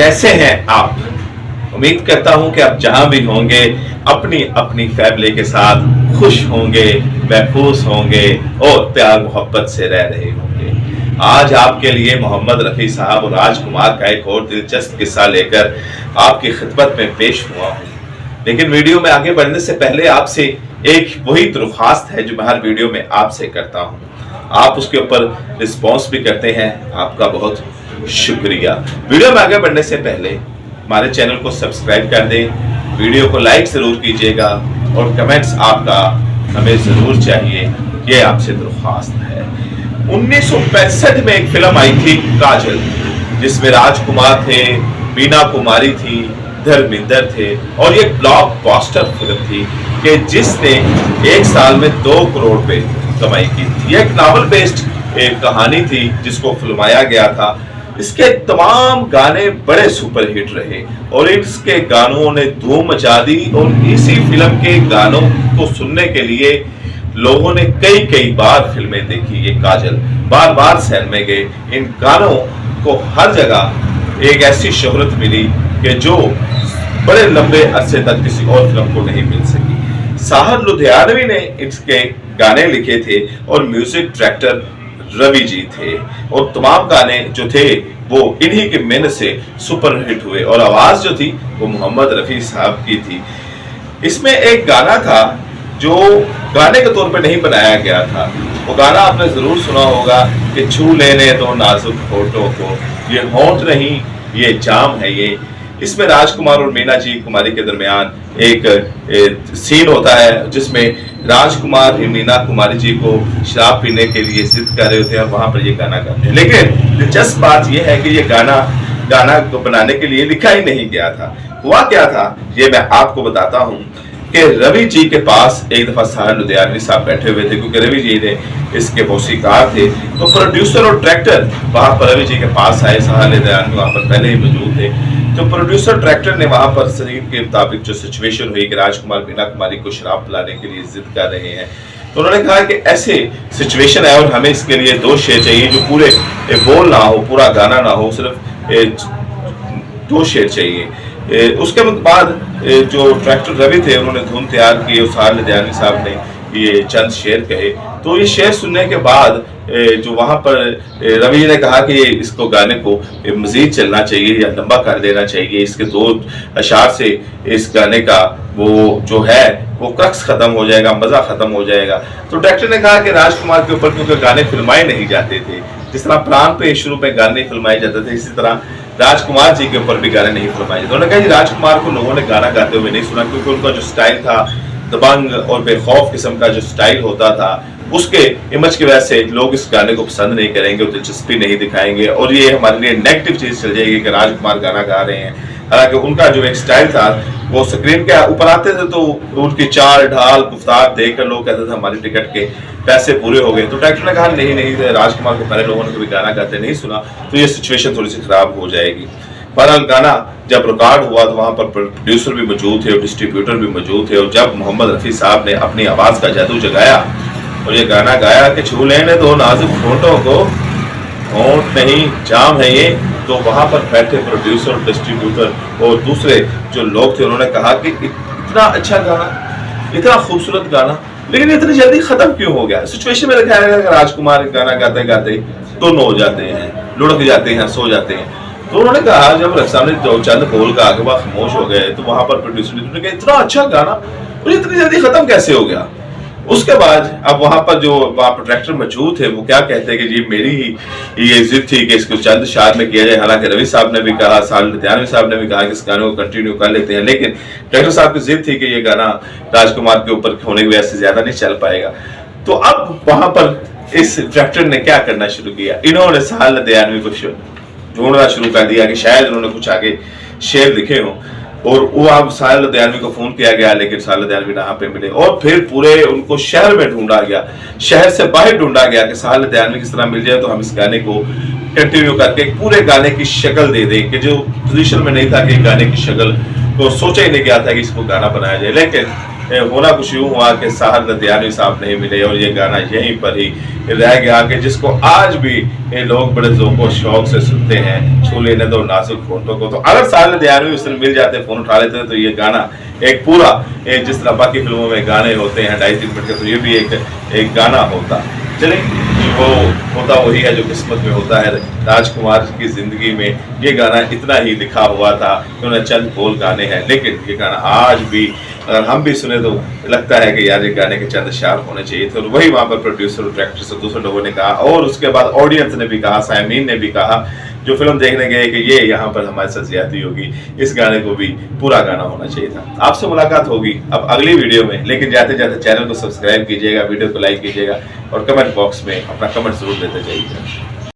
कैसे हैं आप? उम्मीद करता हूं कि आप जहां भी होंगे अपनी अपनी फैमिली के साथ खुश होंगे, महफूज होंगे और प्यार मोहब्बत से रह रहे होंगे। आज आपके लिए मोहम्मद रफ़ी साहब और राजकुमार का एक और दिलचस्प किस्सा लेकर आपकी खिदमत में पेश हुआ हूँ। लेकिन वीडियो में आगे बढ़ने से पहले आपसे एक वही दरख्वास्त है जो मैं हर वीडियो में आपसे करता हूँ। आप उसके ऊपर रिस्पॉन्स भी करते हैं, आपका बहुत शुक्रिया। वीडियो में आगे बढ़ने से पहले हमारे चैनल को सब्सक्राइब कर दें, वीडियो को लाइक जरूर कीजिएगा और कमेंट्स आपका हमें जरूर चाहिए, ये आपसे दरख्वास्त है। 1965 में एक फिल्म आई थी काजल, जिसमें राजकुमार थे, मीना कुमारी थी, धर्मेंद्र थे और ये ब्लॉकबस्टर फिल्म थी कि जिसने एक साल में 2 करोड़ रुपए कमाई की थी। एक नॉवल बेस्ड एक कहानी थी जिसको फिल्माया गया था। इसके तमाम गाने बड़े सुपरहिट रहे और इसके गानों ने धूम मचा दी और इसी फिल्म के गानों को सुनने के लिए लोगों ने कई बार फिल्में देखी। ये काजल बार बार सैन में गए। इन गानों को हर जगह एक ऐसी शोहरत मिली कि जो बड़े लंबे अरसे तक किसी और फिल्म को नहीं मिल सकी। साहर लुधियानवी ने इसके गाने लिखे थे और म्यूजिक डायरेक्टर रवि जी थे और तमाम गाने जो थे वो इन्हीं के मेहनत से सुपरहिट हुए और आवाज जो थी वो मोहम्मद रफ़ी साहब की थी। इसमें एक गाना था जो गाने के तौर पे नहीं बनाया गया था। वो गाना आपने जरूर सुना होगा कि छू लेने दो नाजुक होठों को, ये होठ नहीं ये जाम है ये। इसमें राजकुमार और मीना जी कुमारी के दरमियान एक सीन होता है जिसमें राजकुमार मीना कुमारी जी को शराब पीने के लिए जिद कर रहे होते हैं और वहां पर ये गाना गाते हैं। लेकिन दिलचस्प बात यह है कि ये गाना को बनाने के लिए लिखा ही नहीं गया था। हुआ क्या था ये मैं आपको बताता हूँ कि रवि जी के पास एक दफा साहर लुधियानवी साहब बैठे हुए थे, क्योंकि रवि जी ने इसके मौसीकार थे। तो प्रोड्यूसर और डायरेक्टर वहां पर रवि जी के पास आए। साहर लुधियानवी वहां पर पहले ही मौजूद थे। तो प्रोड्यूसर डायरेक्टर ने वहां पर शरीर के मुताबिक जो सिचुएशन हुई कि राजकुमार मीना कुमारी को शराब पिलाने के लिए जिद कर रहे हैं, तो उन्होंने कहा कि ऐसे सिचुएशन है और हमें इसके लिए 2 शेर चाहिए जो पूरे बोल ना हो, पूरा गाना ना हो, सिर्फ 2 शेर चाहिए। उसके बाद जो डायरेक्टर रवि थे उन्होंने धुन तैयार की और साहर लुधियानवी साहब ने ये चंद शेर कहे। तो ये शेर सुनने के बाद जो वहां पर रवि ने कहा कि इसको गाने को मजीद चलना चाहिए या लंबा कर देना चाहिए, इसके 2 अशार से इस गाने का वो जो है वो क्रक्स खत्म हो जाएगा, मजा खत्म हो जाएगा। तो डायरेक्टर ने कहा कि राजकुमार के ऊपर क्योंकि गाने फिल्माए नहीं जाते थे, जिस तरह प्राण पे शुरू में गाने फिल्माए जाते थे, इसी तरह राजकुमार जी के ऊपर भी गाने नहीं फिल्माए जाते। उन्होंने कहा राजकुमार को लोगों ने गाना गाते हुए नहीं सुना, क्योंकि उनका जो स्टाइल था दबंग और बेखौफ किस्म का जो स्टाइल होता था, उसके इमेज की वजह से लोग इस गाने को पसंद नहीं करेंगे और दिलचस्पी नहीं दिखाएंगे और ये हमारे लिए नेगेटिव चीज चल जाएगी कि राजकुमार गाना गा रहे हैं। हालांकि उनका जो एक स्टाइल था वो स्क्रीन के ऊपर आते थे तो उनकी चाल ढाल गुफ्तार देखकर लोग कहते थे हमारे टिकट के पैसे पूरे हो गए। तो डायरेक्टर ने कहा नहीं राजकुमार को पहले लोगों ने कभी गाना गाते नहीं सुना, तो ये सिचुएशन थोड़ी सी खराब हो जाएगी। बहरहाल गाना जब रिकॉर्ड हुआ तो वहां पर प्रोड्यूसर भी मौजूद थे और डिस्ट्रीब्यूटर भी मौजूद थे और जब मोहम्मद रफ़ी साहब ने अपनी आवाज का जादू जगाया और ये गाना गाया कि छू लेने दो नाजुक होठों को, होठ नहीं जाम है ये, तो वहां पर बैठे प्रोड्यूसर डिस्ट्रीब्यूटर और दूसरे जो लोग थे उन्होंने कहा कि इतना अच्छा गाना, इतना खूबसूरत गाना, लेकिन इतनी जल्दी खत्म क्यों हो गया। सिचुएशन में दिखाया गया कि राजकुमार गाना गाते गाते दोनों हो जाते हैं, लुढ़क जाते हैं, सो जाते हैं। तो उन्होंने कहा जब सामने 2 चंद बोल का आगे बाद खामोश हो गए तो वहां पर प्रोड्यूसर ने कहा इतना अच्छा गाना और इतनी जल्दी खत्म कैसे हो गया। उसके बाद अब वहां पर जो वहां पर डायरेक्टर मौजूद थे वो क्या कहते हैं कि जी मेरी ही ये जिद थी कि इसको चंद शार में किया जाए। हालांकि रवि साहब ने भी कहा, साहर लुधियानवी साहब ने भी कहा कि इस गाने को कंटिन्यू कर लेते हैं, लेकिन डायरेक्टर साहब की जिद थी कि ये गाना राजकुमार के ऊपर होने की वजह से ज्यादा नहीं चल पाएगा। तो अब वहां पर इस डायरेक्टर ने क्या करना शुरू किया, इन्होंने साहर लुधियानवी को ढूंढना शुरू कर दिया कि शायद उन्होंने कुछ आगे शेर लिखे हों और वो अब साहर लुधियानवी को फोन किया गया, लेकिन साहर लुधियानवी यहाँ पे मिले और फिर पूरे उनको शहर में ढूंढा गया, शहर से बाहर ढूंढा गया कि साहर लुधियानवी किस तरह मिल जाए तो हम इस गाने को कंटिन्यू करके पूरे गाने की शक्ल दे दें, कि जो पोजीशन में नहीं था कि गाने की शक्ल को सोचा ही नहीं गया था कि इसको गाना बनाया जाए। लेकिन होना कुछ यूँ हुआ कि साहर लुधियानवी साहब नहीं मिले और ये गाना यहीं पर ही रह गया कि जिसको आज भी ये लोग बड़े ज़ौक़ शौक से सुनते हैं, छू लेने दो नाजुक होठों को। तो अगर साहर लुधियानवी उस दिन मिल जाते, फ़ोन उठा लेते तो ये गाना एक पूरा जिस तरह बाकी फिल्मों में गाने होते हैं 2.5-3 मिनट के, तो ये भी एक गाना होता। चलिए, वो होता वही है जो किस्मत में होता है। राजकुमार की ज़िंदगी में ये गाना इतना ही लिखा हुआ था कि उन्हें चंद बोल गाने हैं, लेकिन ये गाना आज भी अगर हम भी सुने तो लगता है कि यार ये गाने के चंद अशार होने चाहिए थे। और वही वहाँ पर प्रोड्यूसर और डायरेक्टर से दूसरे लोगों ने कहा, और उसके बाद ऑडियंस ने भी कहा, सायमीन ने भी कहा, जो फिल्म देखने गए, कि ये यहाँ पर हमारे साथ ज्यादती होगी, इस गाने को भी पूरा गाना होना चाहिए था। आपसे मुलाकात होगी अब अगली वीडियो में, लेकिन जाते जाते चैनल को सब्सक्राइब कीजिएगा, वीडियो को लाइक कीजिएगा और कमेंट बॉक्स में अपना कमेंट जरूर देते जाइएगा।